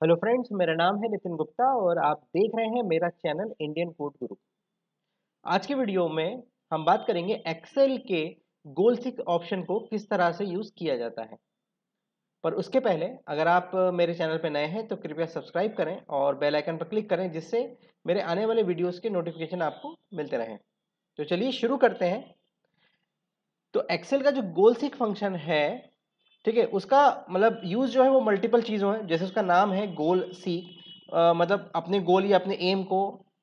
Hello friends, मेरा नाम है नितिन गुप्ता और आप देख रहे हैं मेरा चैनल इंडियन कोड गुरु। आज के वीडियो में हम बात करेंगे एक्सेल के गोल सिक ऑप्शन को किस तरह से यूज़ किया जाता है। पर उसके पहले अगर आप मेरे चैनल पर नए हैं तो कृपया सब्सक्राइब करें और बेल आइकन पर क्लिक करें, जिससे मेरे आने वाले वीडियोस के नोटिफिकेशन आपको मिलते रहें। तो चलिए शुरू करते हैं। तो एक्सेल का जो गोल सिक फंक्शन है, ठीक है, उसका मतलब यूज जो है वो मल्टीपल चीज़ों है। जैसे उसका नाम है गोल सी, मतलब अपने गोल या अपने एम को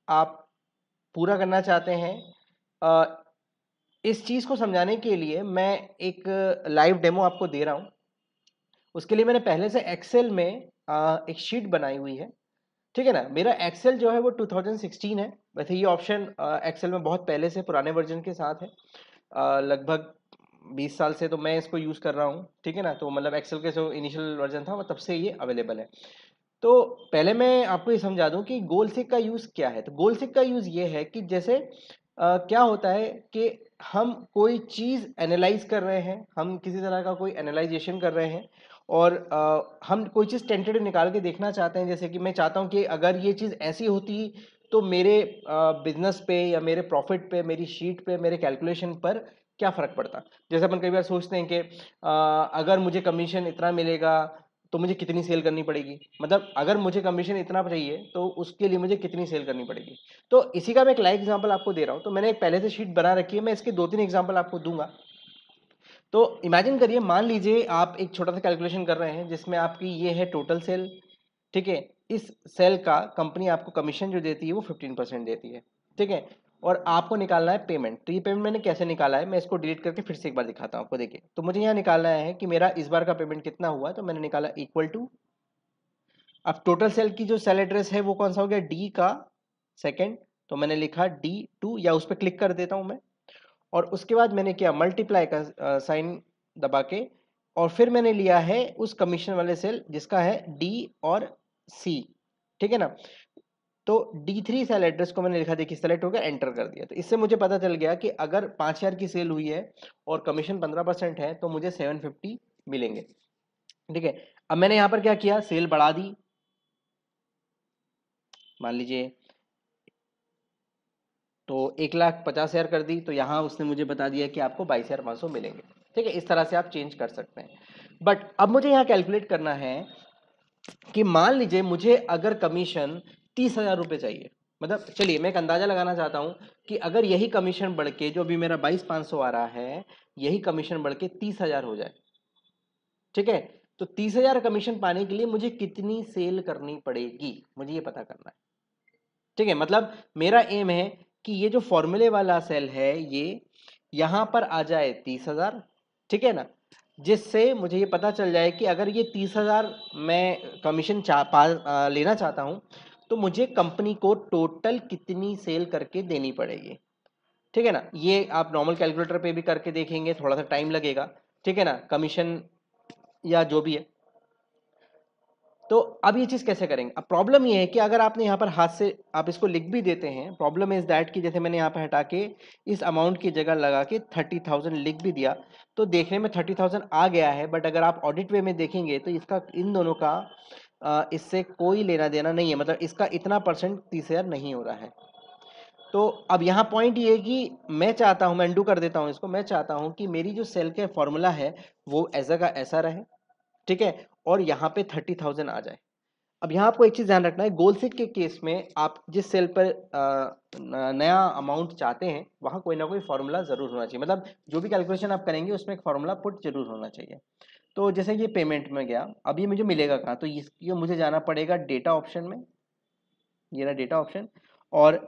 आप पूरा करना चाहते हैं। अ, इस चीज़ को समझाने के लिए मैं एक लाइव डेमो आपको दे रहा हूँ। उसके लिए मैंने पहले से एक्सेल में एक शीट बनाई हुई है, ठीक है ना। मेरा एक्सेल जो है वो 2016 है। वैसे ये ऑप्शन एक्सेल में बहुत पहले से पुराने वर्जन के साथ है। लगभग 20 साल से तो मैं इसको यूज़ कर रहा हूँ, ठीक है ना। तो मतलब एक्सेल के जो इनिशियल वर्जन था वो तब से ये अवेलेबल है। तो पहले मैं आपको ये समझा दूं कि गोल सिक का यूज़ क्या है। तो गोल सिक का यूज़ ये है कि जैसे क्या होता है कि हम कोई चीज़ एनालाइज कर रहे हैं, हम किसी तरह का कोई एनालाइजेशन कर रहे हैं और हम कोई चीज़ टेंटेटिव निकाल के देखना चाहते हैं। जैसे कि मैं चाहता हूँ कि अगर ये चीज़ ऐसी होती तो मेरे बिजनेस पे या मेरे प्रॉफिट पे, मेरी शीट पे, मेरे कैलकुलेशन पर क्या फ़र्क पड़ता। जैसे अपन कई बार सोचते हैं कि अगर मुझे कमीशन इतना मिलेगा तो मुझे कितनी सेल करनी पड़ेगी। मतलब अगर मुझे कमीशन इतना चाहिए तो उसके लिए मुझे कितनी सेल करनी पड़ेगी। तो इसी का मैं एक लाइव एग्जांपल आपको दे रहा हूँ। तो मैंने एक पहले से शीट बना रखी है, मैं इसके 2-3 एग्जांपल आपको दूंगा। तो इमेजिन करिए, मान लीजिए आप एक छोटा सा कैलकुलेशन कर रहे हैं जिसमें आपकी ये है टोटल सेल, ठीक है। इस सेल का कंपनी आपको कमीशन जो देती है वो 15% देती है, ठीक है। और आपको निकालना है पेमेंट। तो ये पेमेंट मैंने कैसे निकाला है, मैं इसको डिलीट करके फिर से एक बार दिखाता हूँ आपको। देखिए, तो मुझे यहाँ निकालना है कि मेरा इस बार का पेमेंट कितना हुआ। तो मैंने निकाला इक्वल टू, अब टोटल सेल की जो सेल एड्रेस है वो कौन सा हो गया, डी का सेकंड। तो मैंने लिखा D2, या उस पर क्लिक कर देता हूं मैं। और उसके बाद मैंने किया मल्टीप्लाई का साइन दबा के, और फिर मैंने लिया है उस कमीशन वाले सेल जिसका है D और C, ठीक है ना। तो D3 सेल एड्रेस को मैंने लिखा, देखिए सेलेक्ट हो गया, एंटर कर दिया। तो इससे मुझे पता चल गया कि अगर 5,000 की सेल हुई है और कमीशन 15% है तो मुझे 750 मिलेंगे, ठीक है। अब मैंने यहाँ पर क्या किया, सेल बढ़ा दी। मान लीजिए तो 1,50,000 कर दी, तो यहाँ उसने मुझे बता दिया कि आपको 22,500 मिलेंगे, ठीक है। इस तरह से आप चेंज कर सकते हैं। बट अब मुझे यहाँ कैलकुलेट करना है कि मान लीजिए मुझे अगर कमीशन 30,000 रुपये चाहिए। मतलब चलिए मैं एक अंदाजा लगाना चाहता हूँ कि अगर यही कमीशन बढ़ के, जो अभी मेरा 22,500 आ रहा है, यही कमीशन बढ़ के 30,000 हो जाए, ठीक है। तो 30,000 कमीशन पाने के लिए मुझे कितनी सेल करनी पड़ेगी, मुझे ये पता करना है, ठीक है। मतलब मेरा एम है कि ये जो फॉर्मूले वाला सेल है ये यहां पर आ जाए 30,000, ठीक है ना। जिससे मुझे ये पता चल जाए कि अगर ये 30,000 मैं कमीशन लेना चाहता हूं तो मुझे कंपनी को टोटल कितनी सेल करके देनी पड़ेगी, ठीक है ना। ये आप नॉर्मल कैलकुलेटर पे भी करके देखेंगे, थोड़ा सा टाइम लगेगा, ठीक है ना, कमीशन या जो भी है। तो अब ये चीज कैसे करेंगे। अब प्रॉब्लम ये है कि अगर आपने यहाँ पर हाथ से आप इसको लिख भी देते हैं, प्रॉब्लम इज दैट कि जैसे मैंने यहाँ पर हटा के इस अमाउंट की जगह लगा के 30,000 लिख भी दिया तो देखने में 30,000 आ गया है। बट अगर आप ऑडिट वे में देखेंगे तो इसका, इन दोनों का इससे कोई लेना देना नहीं है। मतलब इसका इतना परसेंट 30,000 नहीं हो रहा है। तो अब यहाँ पॉइंट ये है कि मैं चाहता हूँ, मैं अंडू कर देता हूँ इसको, मैं चाहता हूँ कि मेरी जो सेल का फॉर्मूला है वो ऐसा का ऐसा रहे, ठीक है। और यहाँ पे 30,000 आ जाए। अब यहाँ आपको एक चीज ध्यान रखना है, गोल सीट के केस में आप जिस सेल पर नया अमाउंट चाहते हैं वहां कोई ना कोई फॉर्मूला जरूर होना चाहिए। मतलब जो भी कैलकुलेशन आप करेंगे उसमें एक फॉर्मूला पुट जरूर होना चाहिए। तो जैसे ये पेमेंट में गया, अब ये मुझे मिलेगा कहाँ, तो ये मुझे जाना पड़ेगा डेटा ऑप्शन में, ये रहा डेटा ऑप्शन। और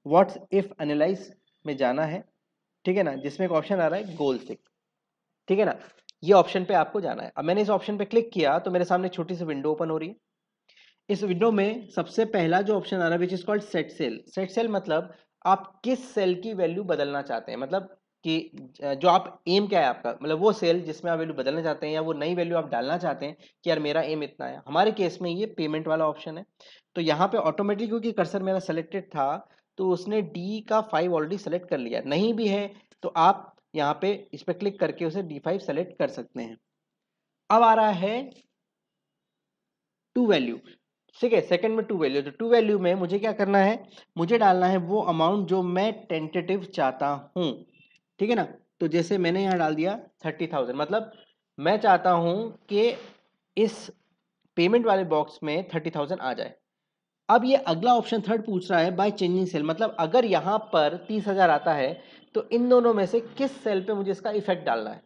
व्हाट्स इफ एनालाइज में जाना है, ठीक है ना, जिसमें एक ऑप्शन आ रहा है गोल सीट, ठीक है ना। ये ऑप्शन पे आपको जाना है। अब मैंने इस ऑप्शन पे क्लिक किया तो मेरे सामने छोटी सी विंडो ओपन हो रही है। इस विंडो में सबसे पहला जो ऑप्शन आ रहा है which is called set cell. Set cell मतलब आप किस सेल की वैल्यू बदलना चाहते हैं। मतलब कि जो आप एम क्या है आपका, मतलब वो सेल जिसमें आप वैल्यू बदलना चाहते हैं या वो नई वैल्यू आप डालना चाहते हैं कि यार मेरा एम इतना है। हमारे केस में ये पेमेंट वाला ऑप्शन है। तो यहाँ पे ऑटोमेटिक, क्योंकि कर्सर मेरा सेलेक्टेड था तो उसने डी का 5 ऑलरेडी सेलेक्ट कर लिया। नहीं भी है तो आप यहाँ पे इस पर क्लिक करके उसे D5 सेलेक्ट कर सकते हैं। अब आ रहा है टू वैल्यू। ठीक है, सेकंड में टू वैल्यू, तो टू वैल्यू में मुझे क्या करना है, मुझे डालना है वो अमाउंट जो मैं टेंटेटिव चाहता हूं। ठीक है ना, तो जैसे मैंने यहाँ डाल दिया 30,000, मतलब मैं चाहता हूं कि इस पेमेंट वाले बॉक्स में 30,000 आ जाए। अब ये अगला ऑप्शन थर्ड पूछ रहा है बाय चेंजिंग सेल, मतलब अगर यहाँ पर 30,000 आता है तो इन दोनों में से किस सेल पे मुझे इसका इफेक्ट डालना है,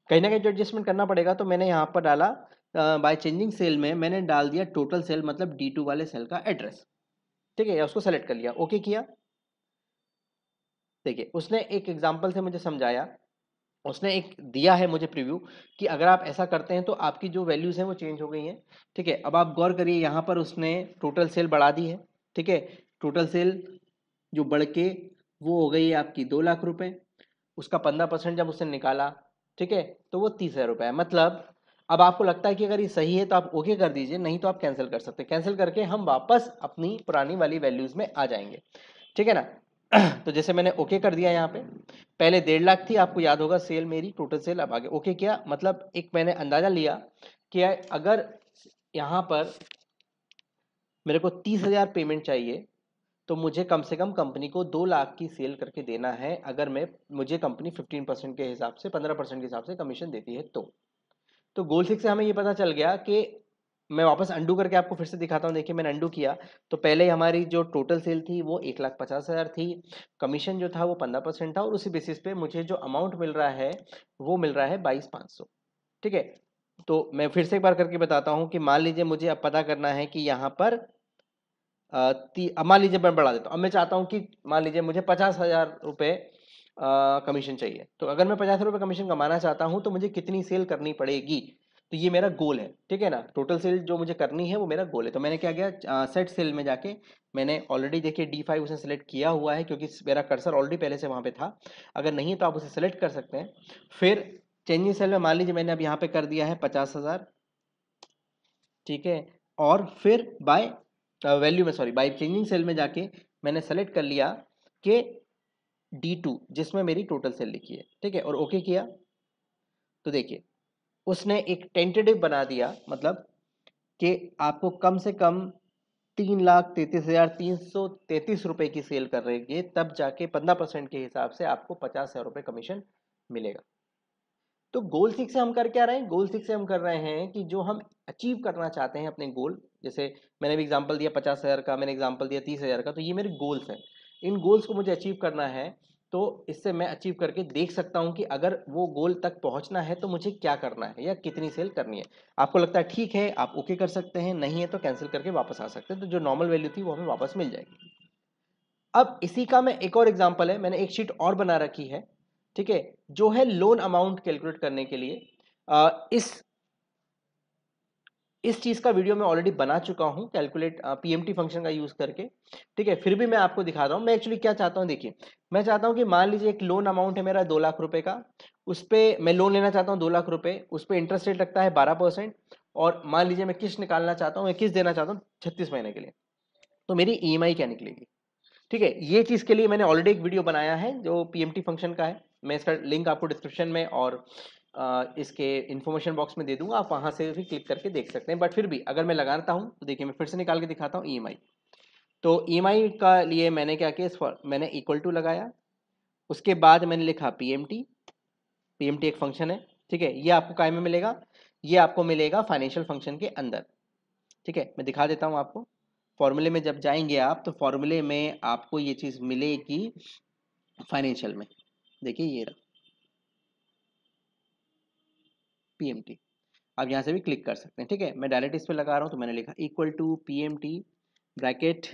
कहीं ना कहीं जो एडजस्टमेंट करना पड़ेगा। तो मैंने यहाँ पर डाला बाय चेंजिंग सेल में मैंने डाल दिया टोटल सेल, मतलब D2 वाले सेल का एड्रेस। ठीक है, या उसको सेलेक्ट कर लिया, ओके किया। देखिए उसने एक एग्जांपल से मुझे समझाया, उसने एक दिया है मुझे प्रीव्यू कि अगर आप ऐसा करते हैं तो आपकी जो वैल्यूज हैं वो चेंज हो गई हैं। ठीक है, अब आप गौर करिए यहाँ पर उसने टोटल सेल बढ़ा दी है। ठीक है, टोटल सेल जो बढ़ के वो हो गई है आपकी 2 लाख रुपए, उसका 15% जब उसने निकाला, ठीक है, तो वो 30,000 रुपये है। मतलब अब आपको लगता है कि अगर ये सही है तो आप ओके कर दीजिए, नहीं तो आप कैंसिल कर सकते हैं। कैंसिल करके हम वापस अपनी पुरानी वाली वैल्यूज में आ जाएंगे। ठीक है ना। तो जैसे मैंने ओके कर दिया यहाँ पे, पहले 1.5 लाख थी, आपको याद होगा सेल मेरी, टोटल सेल, अब आगे ओके किया, मतलब एक मैंने अंदाजा लिया कि अगर यहाँ पर मेरे को 30,000 पेमेंट चाहिए तो मुझे कम से कम कंपनी को 2 लाख की सेल करके देना है, अगर मैं, मुझे कंपनी 15% के हिसाब से, 15% के हिसाब से कमीशन देती है। तो गोल सिक्स से हमें ये पता चल गया कि, मैं वापस अंडू करके आपको फिर से दिखाता हूँ। देखिए मैंने अंडू किया तो पहले हमारी जो टोटल सेल थी वो 1,50,000 थी, कमीशन जो था वो 15% था, और उसी बेसिस पे मुझे जो अमाउंट मिल रहा है वो मिल रहा है 22,500। ठीक है, तो मैं फिर से एक बार करके बताता हूँ कि मान लीजिए मुझे अब पता करना है कि यहाँ पर अब मान लीजिए मैं बढ़ा देता हूँ, अब मैं चाहता हूँ कि मान लीजिए मुझे 50,000 रुपये कमीशन चाहिए, तो अगर मैं 50,000 रुपये कमीशन कमाना चाहता हूँ तो मुझे कितनी सेल करनी पड़ेगी, तो ये मेरा गोल है। ठीक है ना, टोटल सेल जो मुझे करनी है वो मेरा गोल है। तो मैंने क्या किया, सेट सेल में जाके मैंने ऑलरेडी देखिए D5 उसे सेलेक्ट किया हुआ है, क्योंकि मेरा कर्सर ऑलरेडी पहले से वहाँ पे था। अगर नहीं तो आप उसे सेलेक्ट कर सकते हैं। फिर चेंजिंग सेल में मान लीजिए मैंने अब यहाँ पे कर दिया है 50,000। ठीक है, और फिर बाय वैल्यू में, सॉरी, बाय चेंजिंग सेल में जाके मैंने सेलेक्ट कर लिया कि D2 जिसमें मेरी टोटल सेल लिखी है। ठीक है, और ओके किया, तो देखिए उसने एक टेंटेटिव बना दिया, मतलब कि आपको कम से कम 3,33,333 रुपए की सेल कर रही है, तब जाके 15% के हिसाब से आपको 50,000 रुपये कमीशन मिलेगा। तो गोल सिक्स से हम कर क्या रहे हैं, गोल सिक्स से हम कर रहे हैं कि जो हम अचीव करना चाहते हैं अपने गोल, जैसे मैंने भी एग्जांपल दिया 50,000 का, मैंने एग्जांपल दिया 30,000 का, तो ये मेरे गोल्स हैं। इन गोल्स को मुझे अचीव करना है, तो इससे मैं अचीव करके देख सकता हूं कि अगर वो गोल तक पहुंचना है तो मुझे क्या करना है या कितनी सेल करनी है। आपको लगता है ठीक है, आप ओके कर सकते हैं, नहीं है तो कैंसिल करके वापस आ सकते हैं, तो जो नॉर्मल वैल्यू थी वो हमें वापस मिल जाएगी। अब इसी का मैं एक और एग्जांपल है, मैंने एक शीट और बना रखी है। ठीक है, जो है लोन अमाउंट कैलकुलेट करने के लिए। इस चीज का वीडियो मैं ऑलरेडी बना चुका हूं, कैलकुलेट पीएमटी फंक्शन का यूज करके। ठीक है, फिर भी मैं आपको दिखा रहा हूं। मैं एक्चुअली क्या चाहता हूं, देखिए मैं चाहता हूं कि मान लीजिए एक लोन अमाउंट है मेरा 2 लाख रुपए का, उस पर मैं लोन लेना चाहता हूं 2 लाख रुपए, उस पर इंटरेस्ट रेट लगता है 12%, और मान लीजिए मैं किस्त निकालना चाहता हूँ, मैं किस्त देना चाहता हूँ 36 महीने के लिए, तो मेरी ईएमआई क्या निकलेगी। ठीक है, ये चीज के लिए मैंने ऑलरेडी एक वीडियो बनाया है जो पीएमटी फंक्शन का है, मैं इसका लिंक आपको डिस्क्रिप्शन में और इसके इन्फॉर्मेशन बॉक्स में दे दूंगा, आप वहां से भी क्लिक करके देख सकते हैं। बट फिर भी अगर मैं लगाता हूं तो देखिए मैं फिर से निकाल के दिखाता हूं ईएमआई। तो ईएमआई का लिए मैंने क्या किया, मैंने इक्वल टू लगाया, उसके बाद मैंने लिखा पीएमटी। पीएमटी एक फंक्शन है। ठीक है, ये आपको काय में मिलेगा, ये आपको मिलेगा फाइनेंशियल फंक्शन के अंदर। ठीक है, मैं दिखा देता हूं आपको। फॉर्मूले में जब जाएंगे आप तो फॉर्मूले में आपको ये चीज मिलेगी फाइनेंशियल में। देखिए ये रहा पीएमटी, आप यहाँ से भी क्लिक कर सकते हैं। ठीक है, मैं डायरेक्ट इस पे लगा रहा हूँ, तो मैंने लिखा इक्वल टू पीएमटी ब्रैकेट।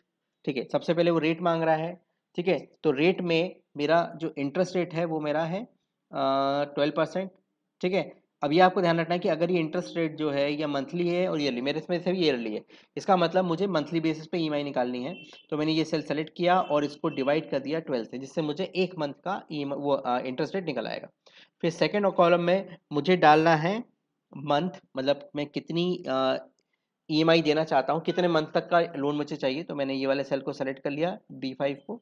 ठीक है, सबसे पहले वो रेट मांग रहा है। ठीक है, तो रेट में मेरा जो इंटरेस्ट रेट है वो मेरा है 12%। ठीक है, अब ये आपको ध्यान रखना है कि अगर ये इंटरेस्ट रेट जो है ये मंथली है और ईयरली, मेरे इसमें से भी ईयरली है, इसका मतलब मुझे मंथली बेसिस पे ईएमआई निकालनी है। तो मैंने ये सेल सेलेक्ट किया और इसको डिवाइड कर दिया 12 से, जिससे मुझे एक मंथ का वो इंटरेस्ट रेट निकल आएगा। फिर सेकेंड कॉलम में मुझे डालना है मंथ, मतलब मैं कितनी ईएमआई देना चाहता हूँ, कितने मंथ तक का लोन मुझे चाहिए, तो मैंने ये वाले सेल को सेलेक्ट कर लिया D5 को।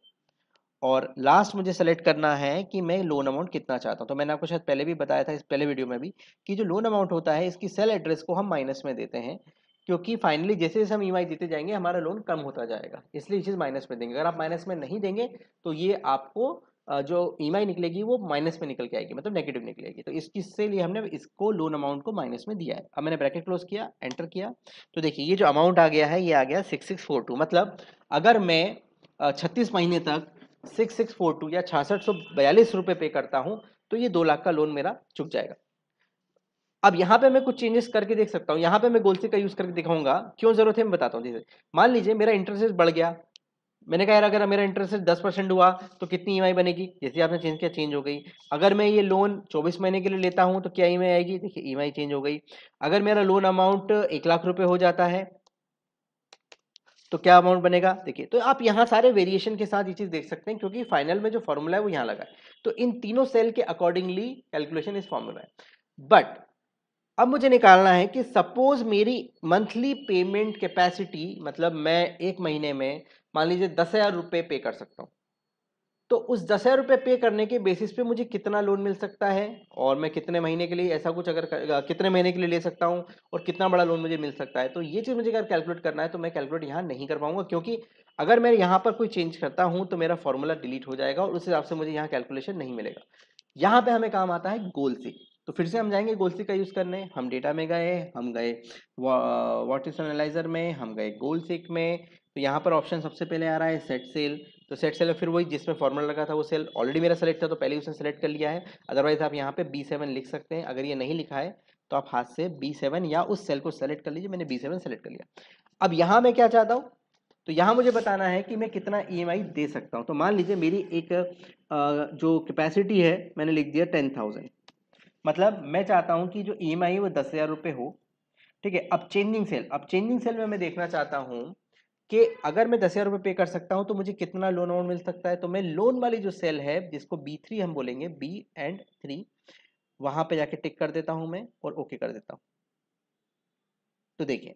और लास्ट मुझे सेलेक्ट करना है कि मैं लोन अमाउंट कितना चाहता हूँ। तो मैंने आपको शायद पहले भी बताया था, इस पहले वीडियो में भी, कि जो लोन अमाउंट होता है इसकी सेल एड्रेस को हम माइनस में देते हैं, क्योंकि फाइनली जैसे जैसे हम ईएमआई देते जाएंगे हमारा लोन कम होता जाएगा, इसलिए ये चीज़ माइनस में देंगे। अगर आप माइनस में नहीं देंगे तो ये आपको जो ईएमआई निकलेगी वो माइनस में निकल के आएगी, मतलब नेगेटिव निकलेगी। तो इसके लिए हमने इसको लोन अमाउंट को माइनस में दिया है। अब मैंने ब्रैकेट क्लोज किया, एंटर किया, तो देखिए ये जो अमाउंट आ गया है ये आ गया 6642। मतलब अगर मैं 36 महीने तक 6642 या 6642 रुपये पे करता हूँ तो ये 2 लाख का लोन मेरा चुक जाएगा। अब यहाँ पे मैं कुछ चेंजेस करके देख सकता हूँ, यहाँ पे मैं गोल्सी का यूज करके दिखाऊंगा, क्यों जरूरत है मैं बताता हूँ। जैसे मान लीजिए मेरा इंटरेस्ट रेट बढ़ गया, मैंने कहा यार अगर मेरा इंटरेस्ट रेट 10% हुआ तो कितनी ईएमआई बनेगी, जैसे आपने चेंज किया चेंज हो गई। अगर मैं ये लोन 24 महीने के लिए लेता हूँ तो क्या ईएमआई आएगी, देखिए ईएमआई चेंज हो गई। अगर मेरा लोन अमाउंट 1 लाख रुपए हो जाता है तो क्या अमाउंट बनेगा, देखिए। तो आप यहाँ सारे वेरिएशन के साथ ये चीज देख सकते हैं, क्योंकि फाइनल में जो फॉर्मूला है वो यहाँ लगा है। तो इन तीनों सेल के अकॉर्डिंगली कैलकुलेशन इस फॉर्मूला है। बट अब मुझे निकालना है कि सपोज मेरी मंथली पेमेंट कैपेसिटी, मतलब मैं एक महीने में मान लीजिए 10,000 रुपये पे कर सकता हूँ, तो उस 10,000 रुपये पे करने के बेसिस पे मुझे कितना लोन मिल सकता है, और मैं कितने महीने के लिए, ऐसा कुछ अगर कितने महीने के लिए ले सकता हूँ, और कितना बड़ा लोन मुझे मिल सकता है। तो ये चीज़ मुझे अगर कैलकुलेट करना है तो मैं कैलकुलेट यहाँ नहीं कर पाऊंगा, क्योंकि अगर मैं यहाँ पर कोई चेंज करता हूँ तो मेरा फॉर्मूला डिलीट हो जाएगा और उस हिसाब से मुझे यहाँ कैलकुलेशन नहीं मिलेगा। यहाँ पे हमें काम आता है गोल सी। तो फिर से हम जाएंगे गोल सी का यूज करने, हम डेटा में गए, हम गए व्हाट एनालाइजर में, हम गए गोल सीक में। तो यहाँ पर ऑप्शन सबसे पहले आ रहा है सेट सेल। तो सेट सेल फिर वही जिसमें फॉर्मूला लगा था वो सेल ऑलरेडी मेरा सेलेक्ट था तो पहले उसने सेलेक्ट कर लिया है। अदरवाइज आप यहाँ पे B7 लिख सकते हैं, अगर ये नहीं लिखा है तो आप हाथ से B7 या उस सेल को सेलेक्ट कर लीजिए। मैंने B7 सेलेक्ट कर लिया। अब यहाँ मैं क्या चाहता हूँ, तो यहाँ मुझे बताना है कि मैं कितना ईएमआई दे सकता हूँ। तो मान लीजिए मेरी एक जो कैपेसिटी है मैंने लिख दिया 10,000, मतलब मैं चाहता हूँ कि जो ईएमआई है वो 10,000 रुपये हो। ठीक है। अब चेंजिंग सेल में मैं देखना चाहता हूँ कि अगर मैं 10,000 रुपये पे कर सकता हूँ तो मुझे कितना लोन अमाउंट मिल सकता है। तो मैं लोन वाली जो सेल है जिसको B3 हम बोलेंगे, B3, वहां पे जाके टिक कर देता हूं मैं और ओके कर देता हूं। तो देखिए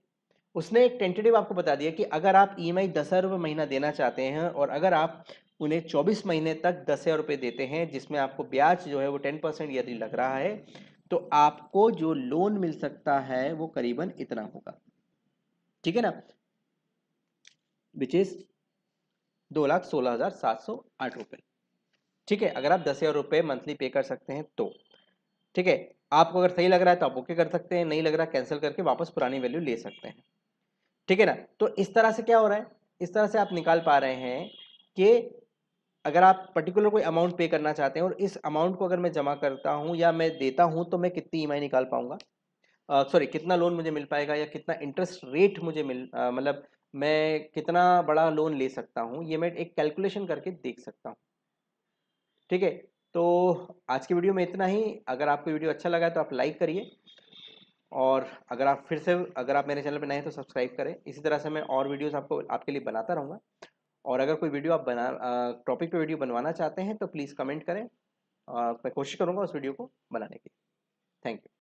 उसने एक टेंटेटिव आपको बता दिया कि अगर आप ईएमआई 10,000 रुपये महीना देना चाहते हैं और अगर आप उन्हें 24 महीने तक 10,000 रुपये देते हैं जिसमें आपको ब्याज जो है वो 10% यदि लग रहा है, तो आपको जो लोन मिल सकता है वो करीबन इतना होगा। ठीक है ना, विच इज 2,16,708 रुपये। ठीक है, अगर आप 10,000 रुपये मंथली पे कर सकते हैं तो। ठीक है, आपको अगर सही लग रहा है तो आप ओके कर सकते हैं, नहीं लग रहा कैंसिल करके वापस पुरानी वैल्यू ले सकते हैं। ठीक है ना। तो इस तरह से क्या हो रहा है, इस तरह से आप निकाल पा रहे हैं कि अगर आप पर्टिकुलर कोई अमाउंट पे करना चाहते हैं और इस अमाउंट को अगर मैं जमा करता हूं या मैं देता हूं तो मैं कितनी ईएमआई निकाल पाऊंगा, सॉरी कितना लोन मुझे मिल पाएगा या कितना इंटरेस्ट रेट मुझे मतलब मैं कितना बड़ा लोन ले सकता हूं, ये मैं एक कैलकुलेशन करके देख सकता हूं। ठीक है। तो आज की वीडियो में इतना ही। अगर आपको वीडियो अच्छा लगा है तो आप लाइक करिए, और अगर आप फिर से अगर आप मेरे चैनल पर नए हैं तो सब्सक्राइब करें। इसी तरह से मैं और वीडियोस आपको आपके लिए बनाता रहूँगा। और अगर कोई वीडियो आप टॉपिक पे वीडियो बनवाना चाहते हैं तो प्लीज़ कमेंट करें, मैं कोशिश करूँगा उस वीडियो को बनाने की। Thank you.